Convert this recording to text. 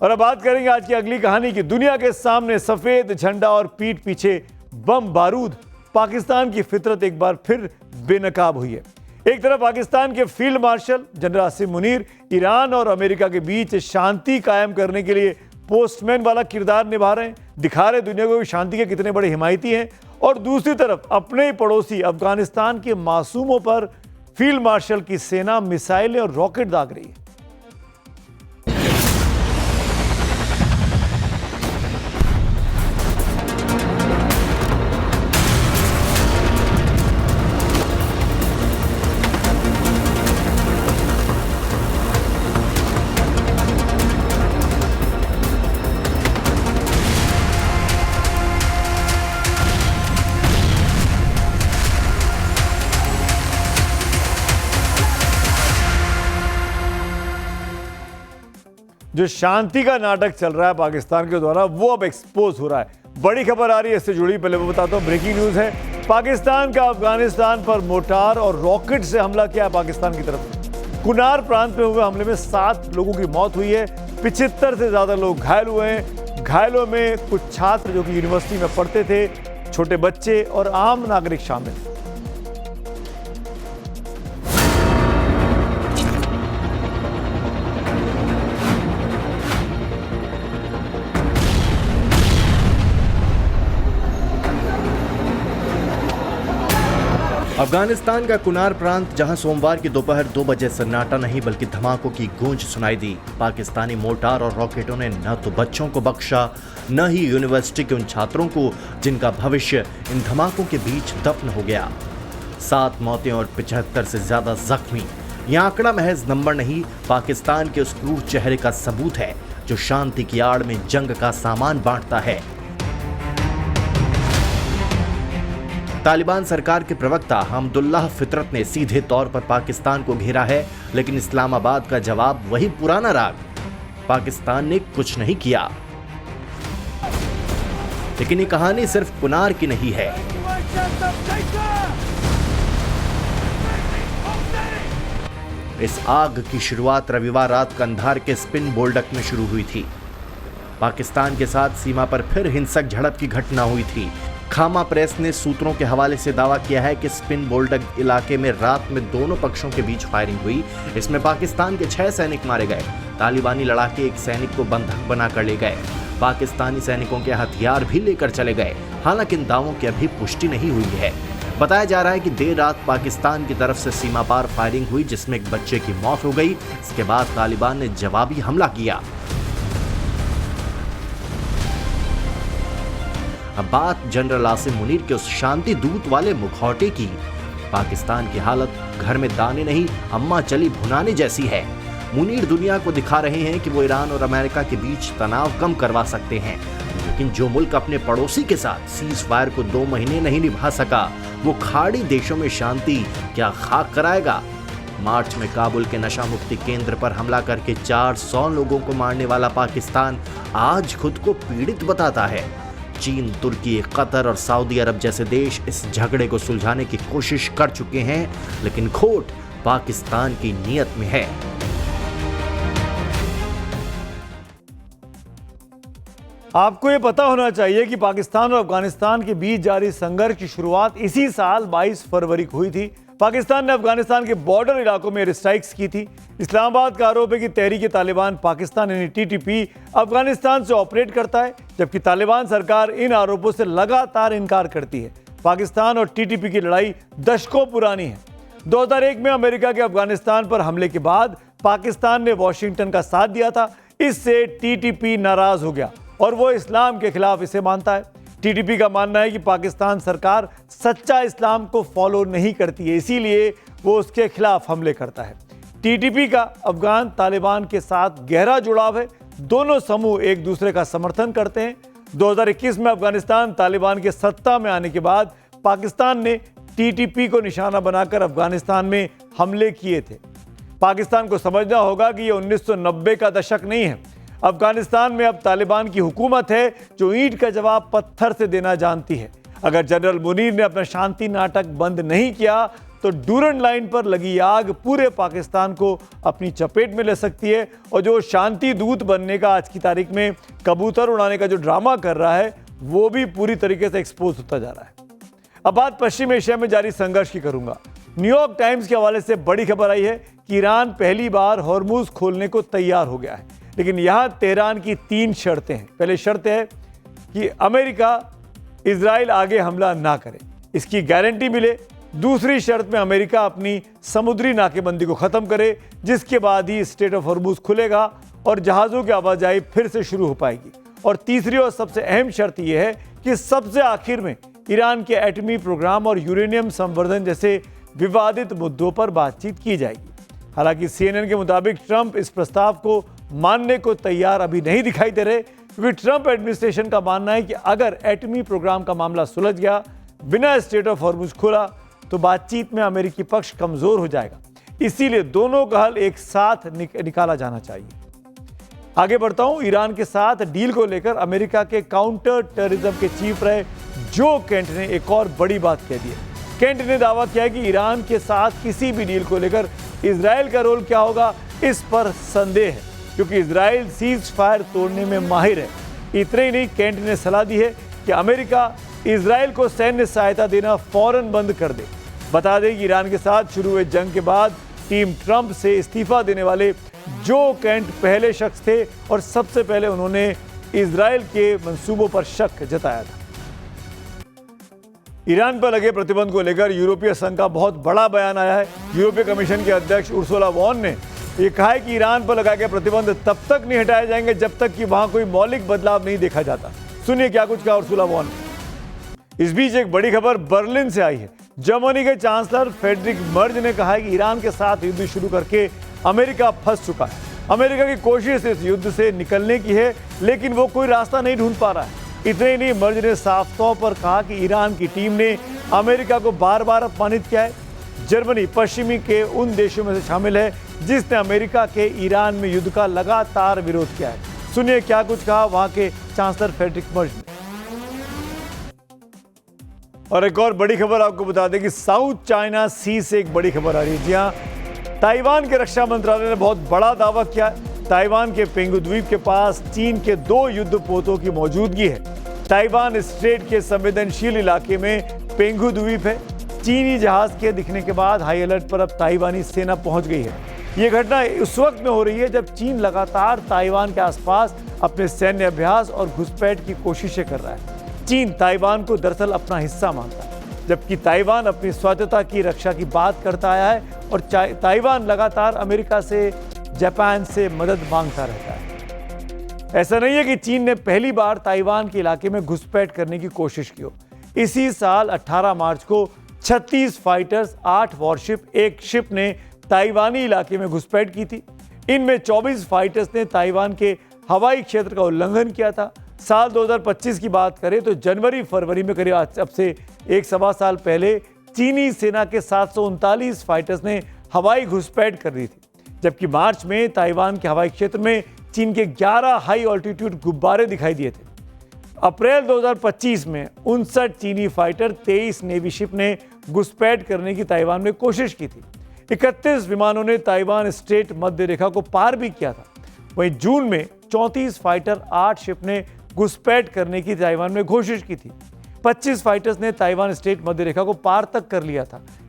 और अब बात करेंगे आज की अगली कहानी की। दुनिया के सामने सफेद झंडा और पीठ पीछे बम बारूद, पाकिस्तान की फितरत एक बार फिर बेनकाब हुई है। एक तरफ पाकिस्तान के field marshal general Asim Munir Iran और अमेरिका के बीच शांति कायम करने के लिए पोस्टमैन वाला किरदार निभा रहे हैं, दिखा रहे दुनिया को शांति के कितने बड़े हिमायती हैं। और दूसरी तरफ अपने ही पड़ोसी अफगानिस्तान के मासूमों पर फील्ड मार्शल की सेना मिसाइलें और रॉकेट दाग रही है। जो शांति का नाटक चल रहा है पाकिस्तान के द्वारा वो अब एक्सपोज हो रहा है। बड़ी खबर आ रही है इससे जुड़ी, पहले वो बताता हूं। ब्रेकिंग न्यूज है, पाकिस्तान का अफगानिस्तान पर मोर्टार और रॉकेट से हमला किया है पाकिस्तान की तरफ। कुनार प्रांत में हुए हमले में 7 लोगों की मौत हुई है, 75 से ज्यादा लोग घायल हुए हैं। घायलों में कुछ छात्र जो कि यूनिवर्सिटी में पढ़ते थे, छोटे बच्चे और आम नागरिक शामिल हैं। अफगानिस्तान का कुनार प्रांत, जहां सोमवार की दोपहर 2 बजे सन्नाटा नहीं बल्कि धमाकों की गूंज सुनाई दी। पाकिस्तानी मोर्टार और रॉकेटों ने न तो बच्चों को बख्शा, न ही यूनिवर्सिटी के उन छात्रों को जिनका भविष्य इन धमाकों के बीच दफन हो गया। 7 मौतें और 75 से ज्यादा जख्मी। यह आंकड़ा महज नंबर नहीं, पाकिस्तान के उस क्रूर चेहरे का सबूत है जो शांति की आड़ में जंग का सामान बांटता है। तालिबान सरकार के प्रवक्ता हमदुल्लाह फितरत ने सीधे तौर पर पाकिस्तान को घेरा है, लेकिन इस्लामाबाद का जवाब वही पुराना राग। पाकिस्तान ने कुछ नहीं किया। लेकिन ये कहानी सिर्फ कुनार की नहीं है। इस आग की शुरुआत रविवार रात कंधार के स्पिन बोल्डक में शुरू हुई थी। पाकिस्तान के साथ सीमा पर फिर हिंसक झड़प की घटना हुई थी। खामा प्रेस ने सूत्रों के हवाले से दावा किया है कि स्पिन बोल्डक इलाके में रात में दोनों पक्षों के बीच फायरिंग हुई। इसमें पाकिस्तान के 6 सैनिक मारे गए। तालिबानी लड़ाके एक सैनिक को बंधक बनाकर ले गए। पाकिस्तानी सैनिकों के हथियार भी लेकर चले गए। हालांकि इन दावों की अभी पुष्टि नहीं हुई है। बताया जा रहा है कि देर रात पाकिस्तान की तरफ से सीमा पार फायरिंग हुई, जिसमें एक बच्चे की मौत हो गई। इसके बाद तालिबान ने जवाबी हमला किया। अब बात जनरल आसिम मुनीर के उस शांति दूत वाले मुखौटे की। पाकिस्तान की हालत घर में दाने नहीं, अम्मा चली भुनाने जैसी है। मुनीर दुनिया को दिखा रहे हैं कि वो ईरान और अमेरिका के बीच तनाव कम करवा सकते हैं, लेकिन जो मुल्क अपने पड़ोसी के साथ सीज फायर को 2 महीने नहीं निभा सका, वो खाड़ी देशों में शांति क्या खाक कराएगा। मार्च में काबुल के नशा मुक्ति केंद्र पर हमला करके 400 लोगों को मारने वाला पाकिस्तान आज खुद को पीड़ित बताता है। चीन, तुर्की, कतर और सऊदी अरब जैसे देश इस झगड़े को सुलझाने की कोशिश कर चुके हैं, लेकिन खोट पाकिस्तान की नीयत में है। आपको ये पता होना चाहिए कि पाकिस्तान और अफगानिस्तान के बीच जारी संघर्ष की शुरुआत इसी साल 22 फरवरी को हुई थी। पाकिस्तान ने अफगानिस्तान के बॉर्डर इलाकों में एयर स्ट्राइक्स की थी। इस्लामाबाद का आरोप है कि तहरीक तालिबान पाकिस्तान यानी टीटीपी अफगानिस्तान से ऑपरेट करता है, जबकि तालिबान सरकार इन आरोपों से लगातार इनकार करती है। पाकिस्तान और टीटीपी की लड़ाई दशकों पुरानी है। 2001 में अमेरिका के अफगानिस्तान पर हमले के बाद पाकिस्तान ने वॉशिंगटन का साथ दिया था। इससे टीटीपी नाराज हो गया और वो इस्लाम के खिलाफ इसे मानता है। टीटीपी का मानना है कि पाकिस्तान सरकार सच्चा इस्लाम को फॉलो नहीं करती है, इसीलिए वो उसके खिलाफ हमले करता है। टीटीपी का अफगान तालिबान के साथ गहरा जुड़ाव है। दोनों समूह एक दूसरे का समर्थन करते हैं। 2021 में अफगानिस्तान तालिबान के सत्ता में आने के बाद पाकिस्तान ने टीटीपी को निशाना बनाकर अफगानिस्तान में हमले किए थे। पाकिस्तान को समझना होगा कि ये 1990 का दशक नहीं है। अफगानिस्तान में अब तालिबान की हुकूमत है जो ईंट का जवाब पत्थर से देना जानती है। अगर जनरल मुनीर ने अपना शांति नाटक बंद नहीं किया तो डूरन लाइन पर लगी आग पूरे पाकिस्तान को अपनी चपेट में ले सकती है और जो शांति दूत बनने का आज की तारीख में कबूतर उड़ाने का जो ड्रामा कर रहा है वो भी पूरी तरीके से एक्सपोज होता जा रहा है। अब बात पश्चिम एशिया में जारी संघर्ष की करूंगा। न्यूयॉर्क टाइम्स के हवाले से बड़ी खबर आई है कि ईरान पहली बार हॉर्मुज खोलने को तैयार हो गया है, लेकिन यहां तेहरान की 3 शर्तें हैं। पहले शर्त है कि अमेरिका इजराइल आगे हमला ना करे, इसकी गारंटी मिले। दूसरी शर्त में अमेरिका अपनी समुद्री नाकेबंदी को खत्म करे, जिसके बाद ही स्ट्रेट ऑफ हॉर्मुज खुलेगा और जहाज़ों की आवाजाही फिर से शुरू हो पाएगी। और तीसरी और सबसे अहम शर्त यह है कि सबसे आखिर में ईरान के एटमी प्रोग्राम और यूरेनियम संवर्धन जैसे विवादित मुद्दों पर बातचीत की जाएगी। हालांकि CNN के मुताबिक ट्रंप इस प्रस्ताव को मानने को तैयार अभी नहीं दिखाई दे रहे, क्योंकि ट्रंप एडमिनिस्ट्रेशन का मानना है कि अगर एटमी प्रोग्राम का मामला सुलझ गया, बिना स्ट्रेट ऑफ हॉर्मुज खोला, तो बातचीत में अमेरिकी पक्ष कमजोर हो जाएगा। इसीलिए दोनों का हल एक साथ निकाला जाना चाहिए। आगे बढ़ता हूं। ईरान के साथ डील को लेकर अमेरिका के काउंटर टेररिज्म के चीफ रहे जो केंट ने एक और बड़ी बात कह दी है। केंट ने दावा किया है कि ईरान के साथ किसी भी डील को लेकर इजराइल का रोल क्या होगा, इस पर संदेह है, क्योंकि इजराइल सीज फायर तोड़ने में माहिर है। इतना ही नहीं, केंट ने सलाह दी है कि अमेरिका इजराइल को सैन्य सहायता देना फौरन बंद कर दे। बता दें कि ईरान के साथ शुरू हुए जंग के बाद टीम ट्रंप से इस्तीफा देने वाले जो केंट पहले शख्स थे और सबसे पहले उन्होंने इजराइल के मंसूबों पर शक जताया था। ईरान पर लगे प्रतिबंध को लेकर यूरोपीय संघ का बहुत बड़ा बयान आया है। यूरोपीय कमीशन के अध्यक्ष उर्सुला वॉन ने यह कहा है कि ईरान पर लगाए गए प्रतिबंध तब तक नहीं हटाए जाएंगे जब तक कि वहां कोई मौलिक बदलाव नहीं देखा जाता। सुनिए क्या कुछ कहा उर्सुला वॉन ने। इस बीच एक बड़ी खबर बर्लिन से आई है। जर्मनी के चांसलर फ्रेडरिक मर्ज ने कहा है कि ईरान के साथ युद्ध शुरू करके अमेरिका फंस चुका है। अमेरिका की कोशिश इस युद्ध से निकलने की है, लेकिन वो कोई रास्ता नहीं ढूंढ पा रहा है। इतने ही नहीं, मर्ज ने साफ तौर पर कहा कि ईरान की टीम ने अमेरिका को बार बार अपमानित किया है। जर्मनी पश्चिमी के उन देशों में से शामिल है जिसने अमेरिका के ईरान में युद्ध का लगातार विरोध किया है। सुनिए क्या कुछ कहा वहां के चांसलर फ्रेडरिक मर्ज ने। और एक और बड़ी खबर आपको बता दें कि साउथ चाइना सी से एक बड़ी खबर आ रही है। जी हाँ, ताइवान के रक्षा मंत्रालय ने बहुत बड़ा दावा किया है। ताइवान के पेंगु द्वीप के पास चीन के 2 युद्धपोतों की मौजूदगी है। ताइवान स्ट्रेट के संवेदनशील इलाके में पेंगु द्वीप है। चीनी जहाज के दिखने के बाद हाई अलर्ट पर अब ताइवानी सेना पहुंच गई है। ये घटना उस वक्त में हो रही है जब चीन लगातार ताइवान के आसपास अपने सैन्य अभ्यास और घुसपैठ की कोशिशें कर रहा है। चीन ताइवान को दरअसल अपना हिस्सा मानता है, जबकि ताइवान अपनी स्वायत्तता की रक्षा की बात करता आया है और ताइवान लगातार अमेरिका से, जापान से मदद मांगता रहता है। ऐसा नहीं है कि चीन ने पहली बार ताइवान के इलाके में घुसपैठ करने की कोशिश की हो। इसी साल 18 मार्च को 36 फाइटर्स, 8 वॉरशिप, 1 शिप ने ताइवानी इलाके में घुसपैठ की थी। इनमें 24 फाइटर्स ने ताइवान के हवाई क्षेत्र का उल्लंघन किया था। साल 2025 की बात करें तो जनवरी-फरवरी में करीब अब से 1.25 साल पहले चीनी सेना के 739 फाइटर्स ने हवाई घुसपैठ कर दी थी, जबकि मार्च में ताइवान के हवाई क्षेत्र में चीन के 11 हाई ऑल्टीट्यूड गुब्बारे दिखाई दिए थे। अप्रैल 2025 में 59 चीनी फाइटर, 23 नेवी शिप ने घुसपैठ करने की ताइवान में कोशिश की थी। 31 विमानों ने ताइवान स्ट्रेट मध्य रेखा को पार भी किया था। वहीं जून में 34 फाइटर, 8 शिप ने घुसपैठ करने की ताइवान में कोशिश की थी। 25 फाइटर्स ने ताइवान स्ट्रेट मध्य रेखा को पार तक कर लिया था।